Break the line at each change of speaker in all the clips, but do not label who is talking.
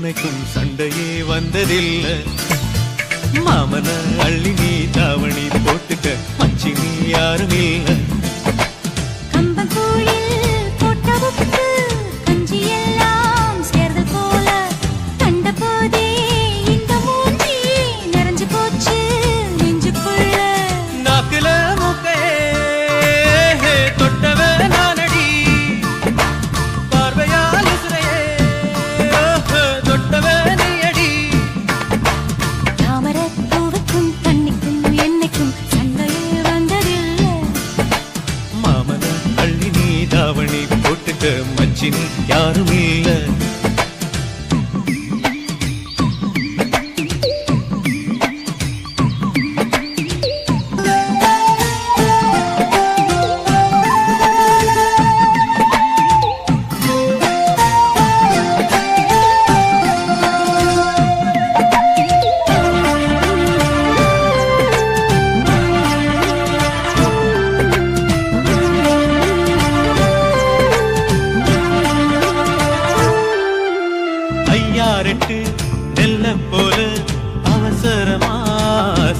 என்னைக்கும் சண்டையே வந்ததில்லை. மாமன அள்ளி நீ தாவணி போட்டுக்க மச்சி நீ யாரும் இல்ல. மச்சினி யாரும் இல்ல. நெல்ல போல அவசரமா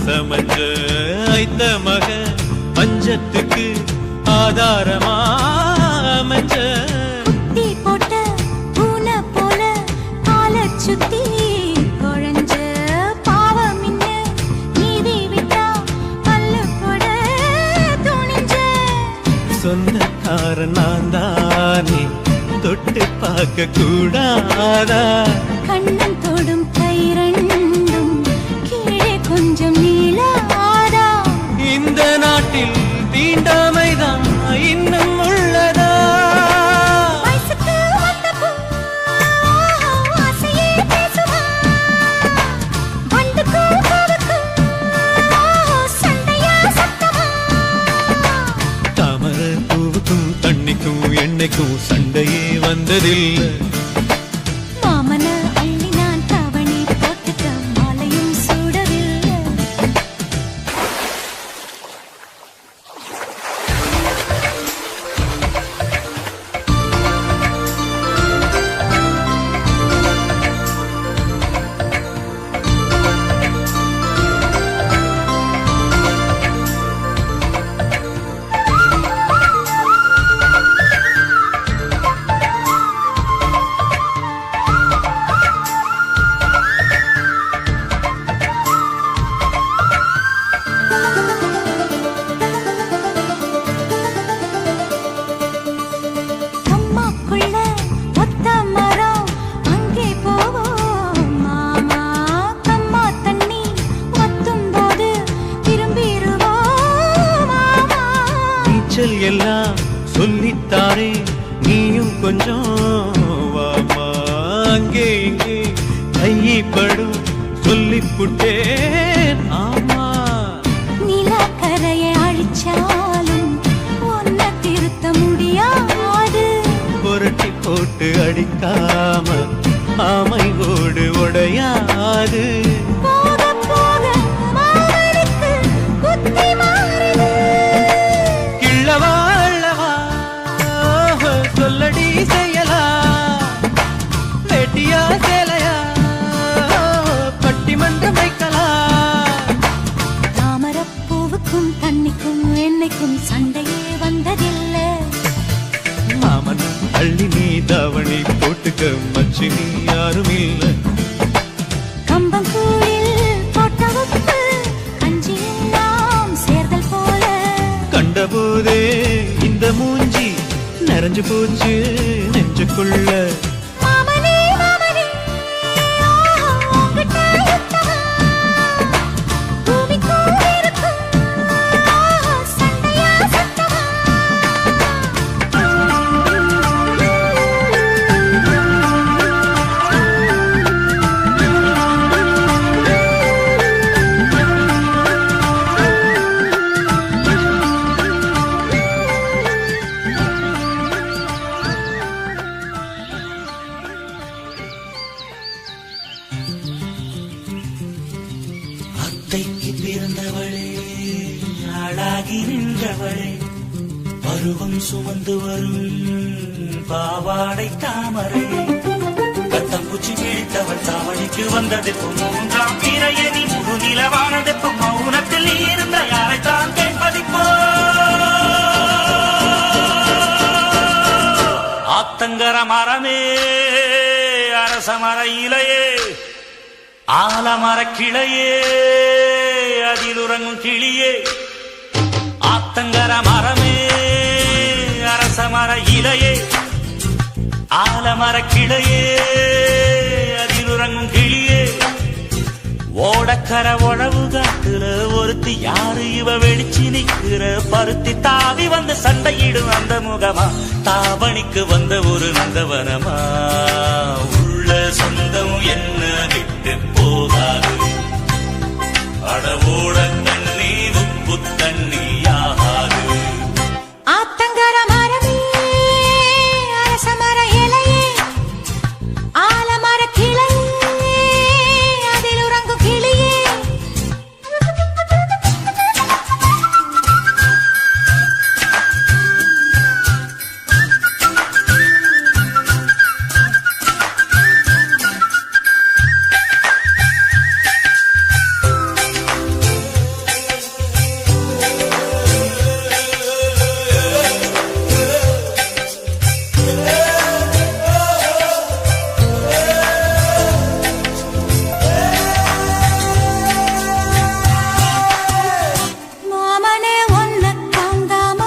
சமஞ்ச ஐத்த மக பஞ்சத்துக்கு ஆதாரமா அமைஞ்ச
குட்டி போட்ட பூனை போல கால சுத்தி குழஞ்ச பாவம் இன்ன நீதி விட்டா பல்லு போட துணிஞ்ச
சொந்தக்காரன் நான் தானே தொட்டு பார்க்க கூடாதா.
கண்ணன் தொடும் கை ரெண்டும் கீழே கொஞ்சம் நீளாதா.
இந்த நாட்டில் தீண்டாமைதான் இன்னும் உள்ளதா.
வயசுக்கு வந்த பூ ஆசையே பேசுமா. வண்டுக்கும் பூவுக்கும் சண்டையா சத்தமா.
தாமரை பூவுக்கும் தண்ணிக்கும் எண்ணெய்க்கும் சண்டையே வந்ததில்லை.
மாமன அள்ளி நான் தாவணி போட்டுக்க மாலையும் சூடவில்லை.
எல்லாம் சொல்லித்தாரே நீயும் கொஞ்சம் வாமா. அங்கே இங்கே கைப்படும் சொல்லிப்புட்டேன். ஆமா
நிலக்கரையை அழிச்சாலும் ஒன்ன திருத்த முடியாது.
புரட்டி போட்டு அடிக்காம ஆமை ஓடு உடையாது.
போக போக மாமனுக்கு புத்தி மாறுது.
சொல்லடி செய்யலா வேட்டியா சேலையா பட்டிமன்றம் வைக்கலாம்.
தாமரப்பூவுக்கும் தண்ணிக்கும் என்னைக்கும் சண்டையே வந்ததில்லை.
மாமன் அள்ளி நீ தாவணி போட்டுக்க மச்சினி யாரும் இல்ல.
கம்பங்கூழில் போட்ட உப்பு கஞ்சி எல்லாம் சேர்தல் போல
கண்டபோதே இந்த மூஞ்சி நிறைஞ்சு போச்சு நெஞ்சுக்குள்ள.
அத்தைக்கு பிறந்தவளே ஆளாகி நின்றவளே பருவம் சுமந்து வரும் பாவாடை தாமரை கத்தம் உச்சி பிடித்தவள் தாவணிக்கு வந்ததெப்பு மூன்றாம் பிறையணி முழு நிலவானதெப்பு மௌனத்தில் நீ இருந்த யாரைத்தான் கேட்பதிப்போ ஆத்தங்கர மரமே அரச மர இலையே ஆலமர கிளையே அதில் உறங்கும் கிளியே ஆத்தங்கர மரமே அரச மர இலையே ஆலமர கிளையே அதில் உறங்கும் கிளியே ஓடக்கர உழவு காட்டுல ஒருத்தி யாரு இவ வெளிச்சு நிக்கிற பருத்தி தாவி வந்து சண்டையிடும் அந்த முகமா தாவணிக்கு வந்த ஒரு நந்தவனமா உள்ள சொந்தம் என்ன விட்டு போகாது அடவோட தண்ணி உப்பு தண்ணியாகாது
ஆத்தங்கர மரமே அரச மர இலையே ஆலமர கிளையே அதில் உறங்கும் கிளியே மாமனே ஒன்ன தாங்காம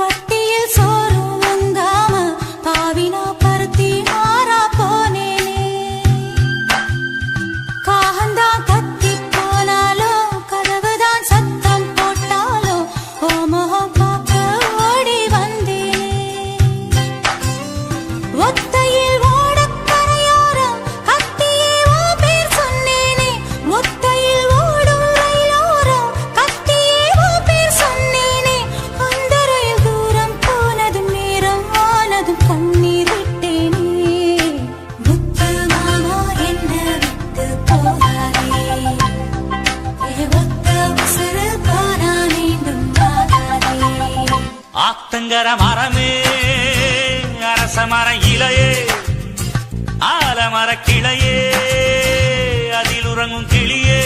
வட்டியில் சோறு உங்காம பாவினா பருத்தி மாறா போனேனே காகந்தான் கத்தி போனாலும் கதவுதான் சத்தம் போட்டாலும் ஓ முகம் பார்க்க ஓடி வந்தேனே ஒத்தையில் ஓடக்கரையோரம் கத்தியே ஓ பேர் சொன்னேனே ஒத்தையில் ஓடும் ரயிலோரம் கத்தியே ஓ பேர் சொன்னேனே அந்த ரயில் தூரம் போனதும் நேரம் ஆனதும் கண்ணீர் விட்டேனே முத்து மாமா என்ன விட்டு போகாதே ஒத்த உசுறு போனா மீண்டும் ஆகாதே
ஆத்தங்கர மரமே அரச மர இலையே ஆலமர கிளையே அதில் உறங்கும் கிளியே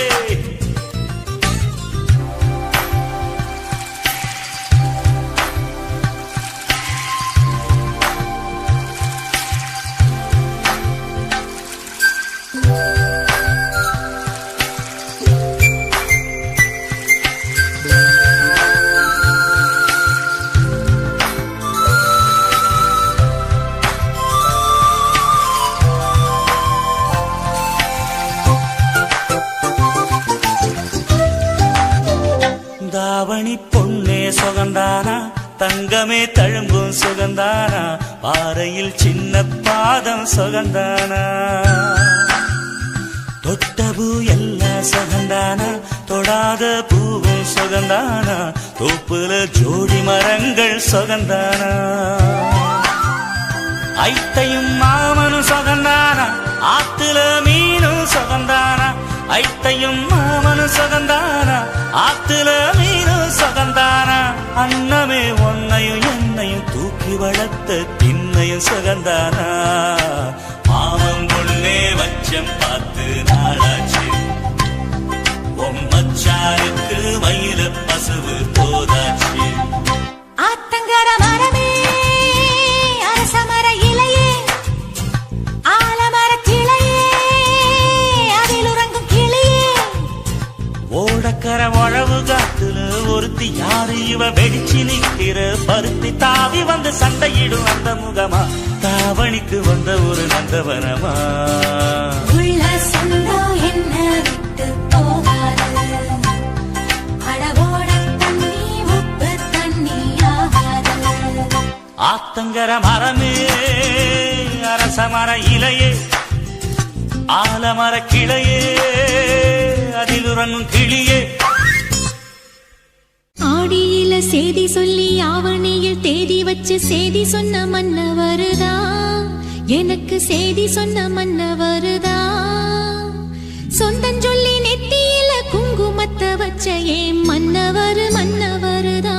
தாவணி பொண்ணே சுகந்தானா தங்கமே தழும்பும் சுகந்தானா பாறையில் சின்ன பாதம் சுகந்தானா தொட்ட பூ எல்லாம் சுகந்தானா தொடாத பூவும் சுகந்தானா தோப்புல ஜோடி மரங்கள் சுகந்தானா ஐத்தையும் மாமனும் சுகந்தானா ஆத்துல மீனும் சுகந்தானா ஐத்தையும் மாமனும் சுகந்தானா ஆத்துல மீனும் சுகந்தானா அன்னமே ஒன்னையும் என்னையும் தூக்கி வளர்த்த திண்ணையும் சுகந்தானா மாமன் பொண்ணே வச்சம் பார்த்து நாளாச்சு மச்சாருக்கு மயில பசுவு போதாச்சு
ஆத்தங்கர மரமே அரச மர இலையே ஆலமர கிளையே அதில் உறங்கும் கிளியே
ஓடக்கர உழவு காட்டுல ஒருத்தி யாரு இவ வெடிச்சு நிக்கிற பருத்தி தாவி வந்து சண்டையிடும் அந்த முகமா தாவணிக்கு வந்த ஒரு நந்தவனமா
உள்ள சொந்தம் என்ன விட்டு போகாது அடவோட தண்ணி உப்பு தண்ணி ஆகாது
ஆத்தங்கர மரமே அரச மர இலையே ஆலமர கிளையே அதில் உறங்கும் கிளியே
ஆடியில சேதி சொல்லி ஆவணியில் தேதி வச்சு சேதி சொன்ன மன்னவருதா எனக்கு சேதி சொன்ன மன்னவருதா சொந்தஞ்சொல்லி நெத்தியில குங்குமத்தை வச்ச ஏன் மன்னவரு மன்னவருதா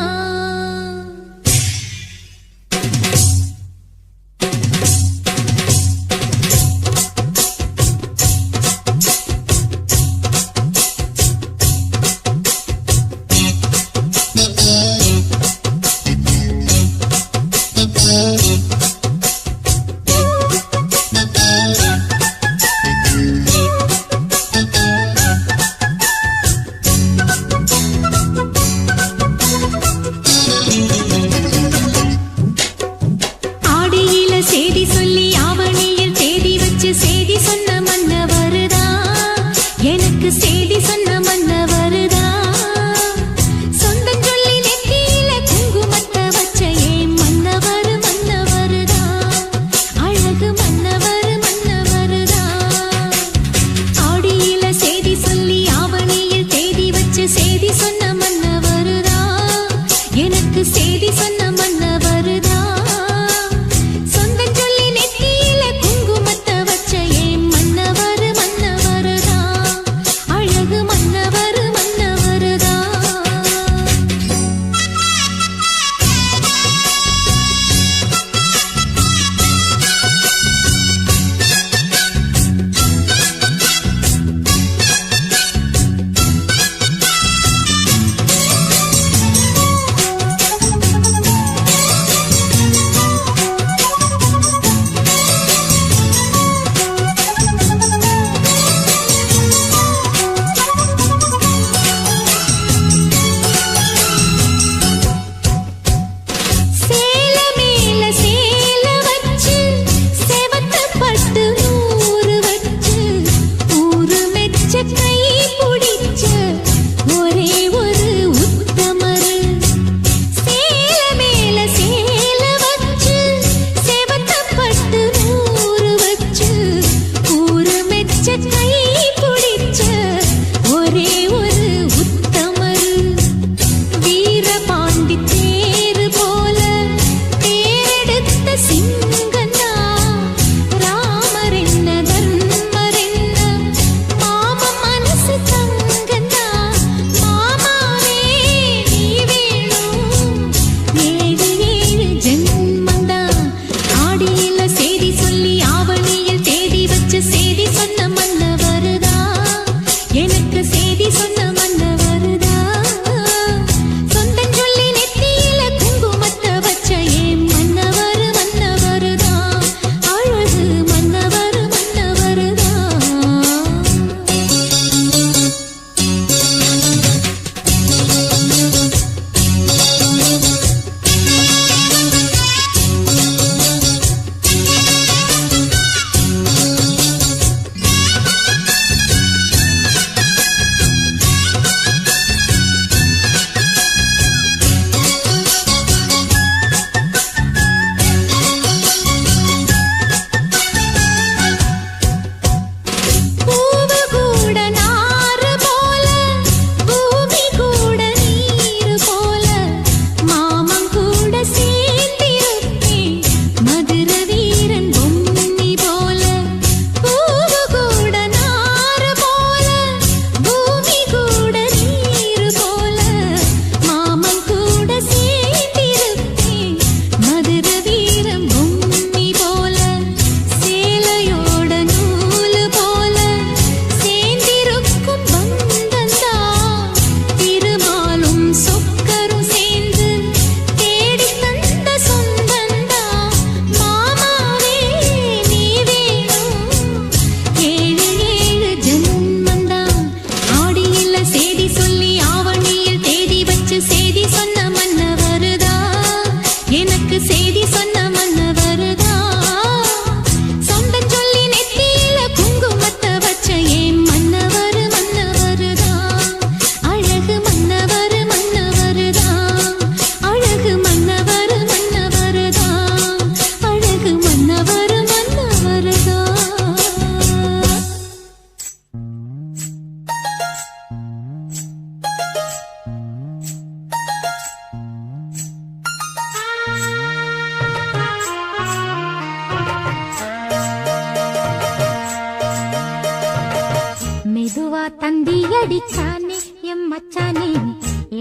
அடிச்சானே எம் மச்சானே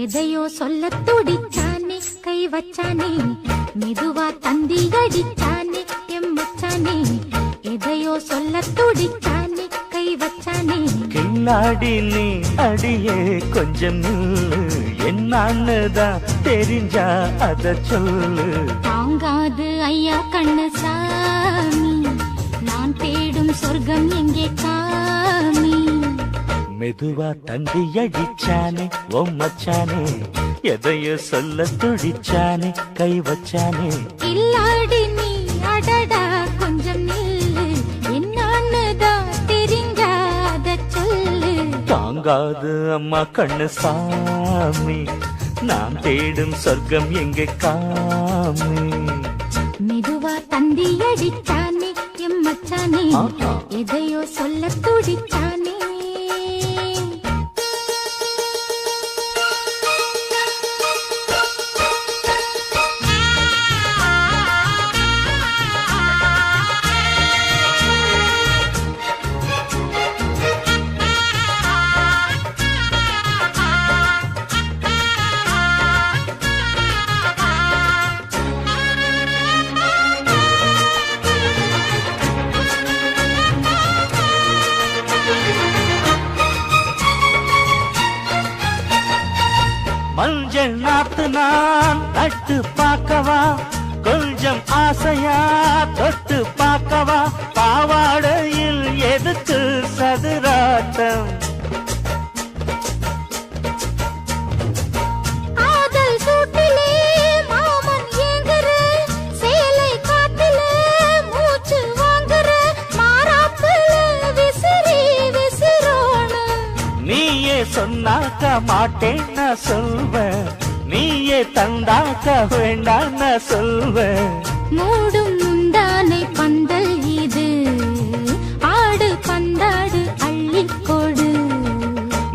எதையோ சொல்ல துடிச்சானே கை வச்சானே மெதுவா தந்தி அடிச்சானே எம் மச்சானே எதையோ சொல்ல துடிச்சானே கை வச்சானே
கில்லாடி நீ அடியே கொஞ்சம் நில்லு என்னான்னுதான் தெரிஞ்சா அத சொல்லு
தாங்காது ஐயா கண்ணு சாமி நான் தேடும் சொர்க்கம் எங்கே காமி
மெதுவா தந்தி அடிச்சானே ஓ மச்சானே எதையோ சொல்ல துடிச்சானே கை வச்சானே
இல்லாடி நீ அடடா கொஞ்சம் நில்லு என்னான்னுதான் தெரிஞ்சாத சொல்லு
தாங்காது அம்மா கண்ணு சாமி நான் தேடும் சொர்க்கம் எங்கே காமி
மெதுவா தந்தி அடிச்சானே எம் மச்சானே
ஆஹா.
எதையோ சொல்ல துடிச்சானே
மஞ்சள் நாத்து நான் நட்டு பார்க்கவா கொஞ்சம் ஆசையா தொட்டு பார்க்கவா பாவாடையில் எதுக்கு சதுராட்டம்
ஆதல் சூட்டிலே மாமன் ஏங்குற சேலை காத்துல மூச்சு வாங்குற மாறாப்புல விசிறி விசிறோணும்
நீயே சொன்னாக்க மாட்டேன் நான் சொல்வேன் நீயே தந்தாக்க வேண்டாம் நான் சொல்வேன்
மூடும் முந்தானை பந்தல் இது ஆடு பந்தாடு அள்ளிக்கொடு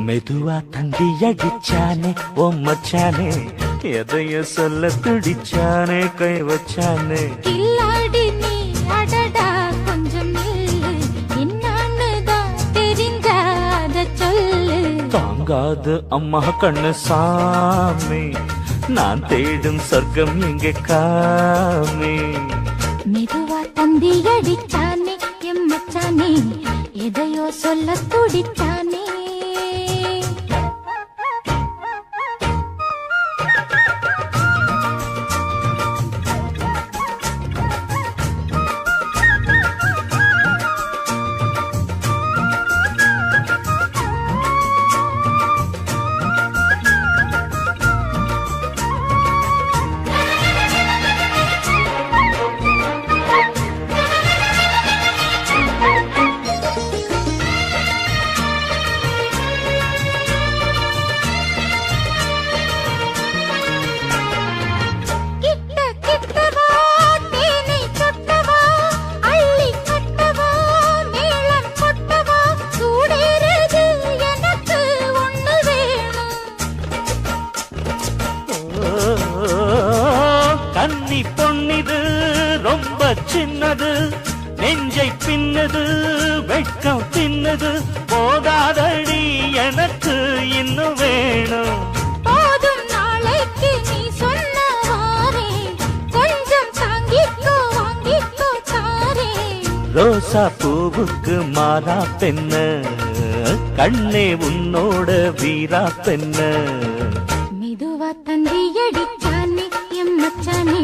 மெதுவா தந்தி அடிச்சானே ஓ மச்சானே எதைய சொல்ல துடிச்சானே கை வச்சானே
கில்லாடி நீ அடடா கொஞ்சம் நில்லு என்னான்னுதான் தெரிஞ்சாத சொல்லு
தாங்காது அம்மா கண்ணு சாமி நான் தேடும் சொர்க்கம் எங்கே காமி
மெதுவா தந்தி அடிச்சானே எம் மச்சானே எதையோ சொல்ல துடிச்சானே கிட்ட கிட்டவா தேனை சொட்டவா அள்ளி கட்டவா மேளம் கொட்டவா சூடேறுது எனக்கு ஒண்ணு வேணும்
கன்னி பொன்னிது ரொம்ப சின்னது நெஞ்சை பின்னது வெட்கம் தின்னது போதாதடி எனக்கு இன்னும் வேணும்
போதும் நாளைக்கு நீ சொன்னவாரே கொஞ்சம் தாங்கிக்கோ வாங்கிக்கோ தாரே
ரோசா பூவுக்கு மாறா பெண்ண கண்ணே உன்னோட வீரா பெண்ண
மெதுவா தந்தி அடிச்சானே எம் மச்சானே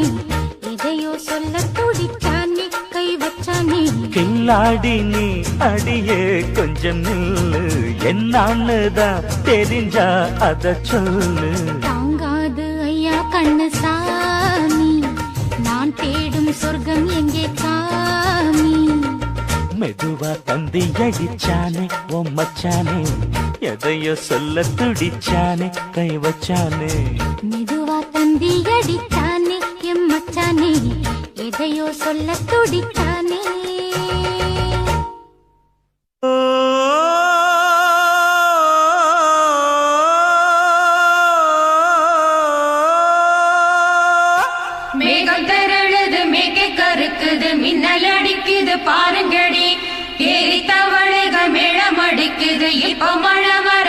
எதையோ சொல்ல துடிச்சானே கை வச்சானே
கில்லாடி நீ அடியே கொஞ்சம் நில்லு என்னான்னுதான் தெரிஞ்சா அத சொல்லு
தாங்காது ஐயா கண்ணு சாமி நான் தேடும் சொர்க்கம் எங்கே காமி
மெதுவா தந்தி அடிச்சானே ஓ மச்சானே எதையோ சொல்ல துடிச்சானே கை வச்சானே
மெதுவா தந்தி அடிச்சானே எம் மச்சானே எதையோ சொல்ல துடிச்சானே
மேகம் திரழுது மேகை கருக்குது மின்னல் அடிக்குது பாருங்கடி ஏறி தவளைகள் மேளம் அடிக்குது இப்ப மழை வர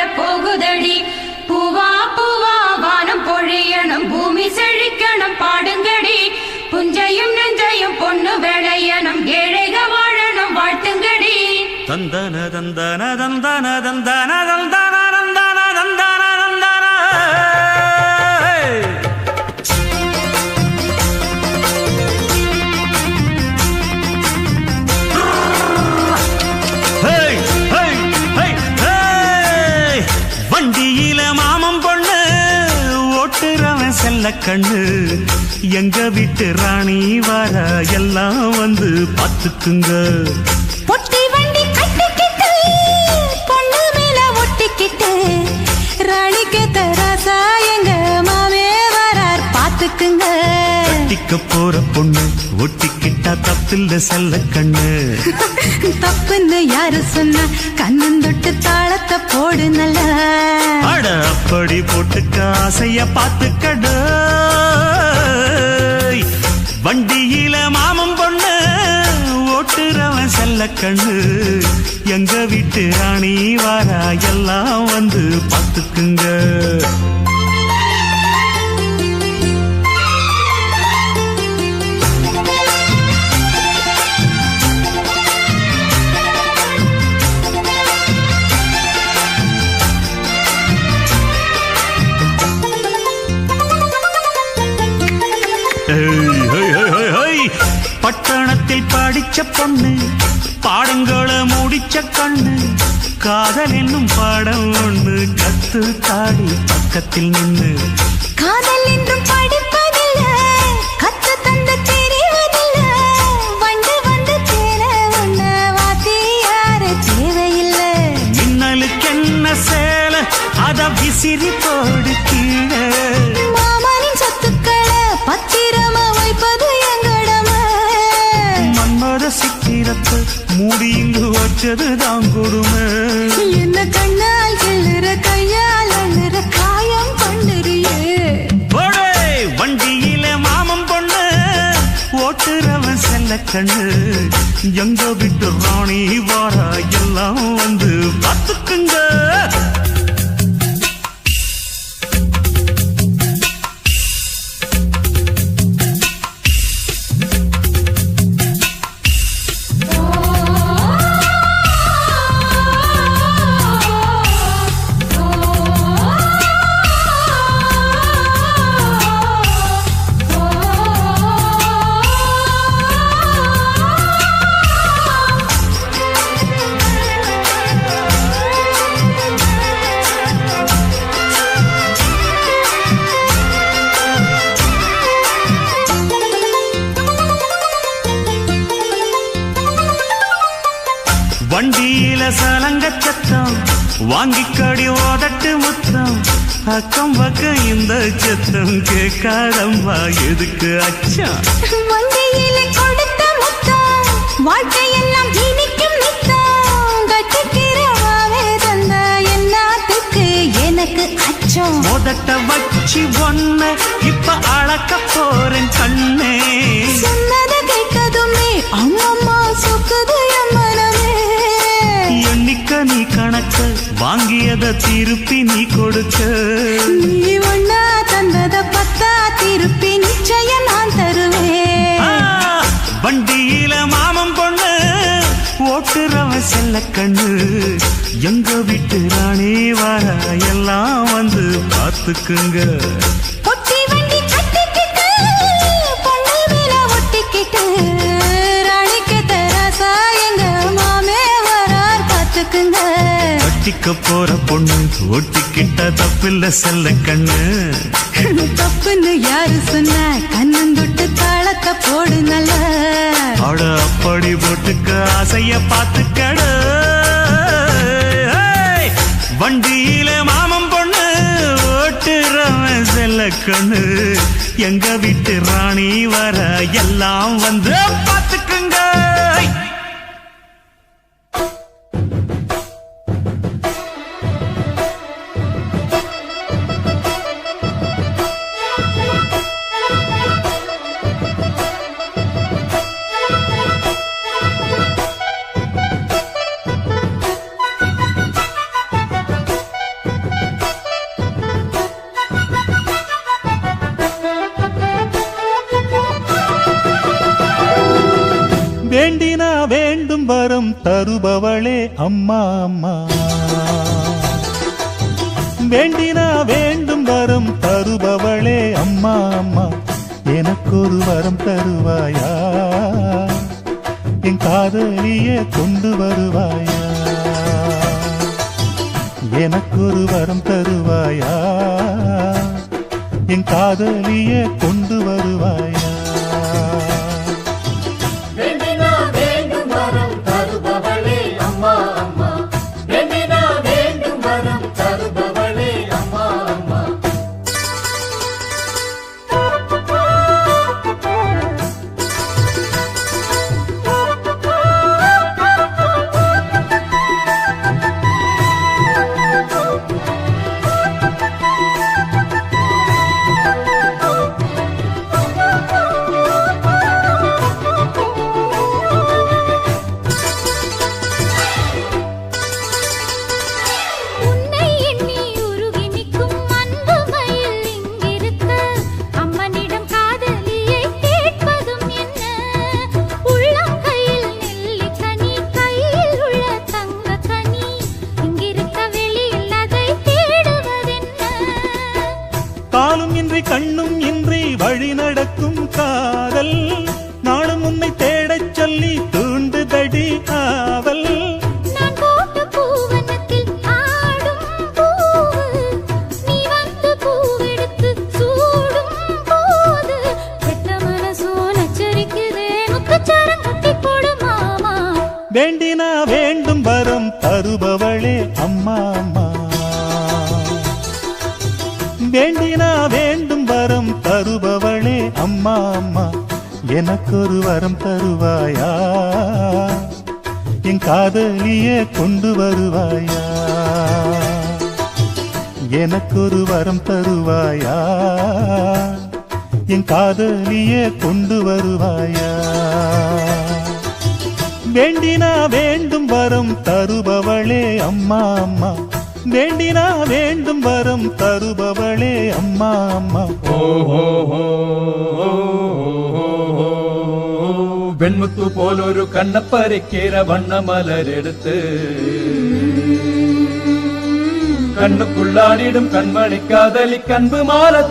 தந்தன தந்தன தந்தன தந்தன தந்தன தந்தன தந்தன தந்தன வண்டியில மாமம் பொண்ணு ஓட்டுறவன் செல்ல கண்ணு எங்க வீட்டு ராணி வர எல்லாம் வந்து பார்த்துக்குங்க
பொட்டி வண்டி கட்டிக்கிட்டு பொண்ணு மேல ஒட்டிக்கிட்டு ராணிக்கு தராசா எங்க மாமே வரார் பாத்துக்குங்க
கட்டிக்க போற பொண்ணு ஒட்டிக்கிட்டா தப்பில்ல செல்ல கண்ணு
தப்புன்னு யாரு சொன்னா கண்ணந்தொட்டு தாளத்தை போடு நல்லா
அட அப்படி போட்டுக்க ஆசைய பார்த்துக்கடு வண்டியில மாமம் பொண்ணு ஓட்டுறவன் செல்ல கண்ணு எங்க வீட்டு ராணி வாரா எல்லாம் வந்து பார்த்துக்குங்க பட்டணத்தில் படிச்ச பொண்ணு பாடங்களை முடிச்ச கண்ணு காதல் என்னும் பாடம் ஒண்ணு கத்து தாடி பக்கத்தில் நின்னு
காதல் என்றும் படிப்பதில்ல கத்து தந்து தெரிவதில்ல வண்டு வந்து தேர உன்ன வாத்தி யாரு தேவையில்லை
மின்னலுக்கு என்ன சேல அத விசிறி போடு கீழே
மாமனின் சொத்துக்களை பத்திரமா வைப்பது எங்கடமை
மன்மத சித்திரத்தை மூடி இங்கு வச்சதுதான் கொடுமை
என்ன கண்ணால் கிள்ளுற கையால் அழுற காயம் பண்ணுறியே
வண்டியில மாமம் பொண்ணு ஓட்டுறவன் செல்ல கண்ணு எங்க விட்டு ராணி வாரா எல்லாம் வந்து பார்த்துக்குங்க வண்டியில சலங்க சத்தம் வாங்கிக்கடி ஓதட்டு முத்தம் அக்கம் பக்கம் இந்த சத்தம் கேட்காதம்மா எதுக்கு அச்சம்
வண்டியிலே கொடுத்த முத்தம் வாழ்க்கையெல்லாம் இனிக்கும் நித்தம் கட்டிக்கிறவாவே தந்த என்னத்துக்கு எனக்கு அச்சம்
ஓதட்ட வச்சு ஒன்ன இப்ப அளக்க போறேன் கண்ணே
சொன்னத கேட்டதுமே அம்மம்மா சொக்குது என் மனமே
எண்ணிக்க நீ கணக்க வாங்கியத திருப்பி நீ கொடுக்க
நீ ஒன்னா தந்தத பத்தா திருப்பி நிச்சயம் நான் தருவேன்
வண்டியில மாமம் பொண்ணு ஓட்டுறவன் செல்ல கண்ணு எங்க வீட்டு ராணி வர எல்லாம் வந்து பார்த்துக்குங்க
பொட்டி வண்டி கட்டிக்கிட்டு பொண்ணு மேல ஒட்டிக்கிட்டு ராணிக்கு தராசா எங்க மாமே வரார் பாத்துக்குங்க
கட்டிக்க போற பொண்ணு ஒட்டிக்கிட்ட தப்பில்ல செல்ல கண்ணு
தப்புன்னு யாரு சொன்னா கண்ணந்தொட்டு தாளத்தை போடு நல்ல
அட அப்படி போட்டுக்க ஆசைய பார்த்துக்கட வண்டியில மாமம் பொண்ணு ஓட்டுறவன் செல்ல கண்ணு எங்க வீட்டு ராணி வர எல்லாம் வந்து பார்த்துக்குங்க
தருபவளே அம்மா அம்மா. வேண்டினா வேண்டும் வரம் தருபவளே அம்மா அம்மா. எனக்கொரு வரம் தருவாயா, என் காதலியே கொண்டு வருவாயா. எனக்கொரு வரம் தருவாயா, என் காதலியே கொண்டு வருவாயா.
வேண்டினா வேண்டும் வரம் தருபவளே அம்மா அம்மா. வேண்டினா வேண்டும் வரம் தருபவளே அம்மா அம்மா.
உன்னை எண்ணி உருகி நிற்கும் அன்பு மயில் இங்கிருக்க, அம்மனிடம் காதலியை கேட்பதும் என்ன? உள்ளங்கையில் நெல்லிக்கனி, கையில் உள்ள தங்கக்கனி, இங்கிருக்க வெளியில் அதை தேடுவதென்ன?
காலும் இன்றி கண்ணும் இன்றி வழி நடக்கும் காதல், நாளும் உன்னை தேடச் சொல்லி தூண்டுதடி ஆவல்.
நான் போட்ட பூவனத்தில் ஆடும் பூவு, நீ வந்து பூவெடுத்து சூடும் போது, பெற்ற மனசோ நச்சரிக்குதே, முத்துச்சாரம் கட்டி போடு மாமா.
வேண்டினா வேண்டும் வரம் தருபவளே அம்மா அம்மா. வேண்டினா வேண்டும் வரம் தருபவளே அம்மா அம்மா. எனக்கொரு வரம் தருவாயா, என் காதலியே கொண்டு வருவாயா. எனக்கொரு வரம் தருவாயா, என் காதலியே கொண்டு வருவாயா. வேண்டினா வேண்டும் வரம் தருபவளே அம்மா அம்மா. வேண்டினா வேண்டும் வரம் தருபவளே அம்மா அம்மா.
വെൺമുത്തു പോലൊരു കണ്ണപ്പരക്കേര വണ്ണമലരെടുത്ത് കണ്ണുക്കുള്ളാടിടും കൺമണിക്കാതലി കൺപ് മാല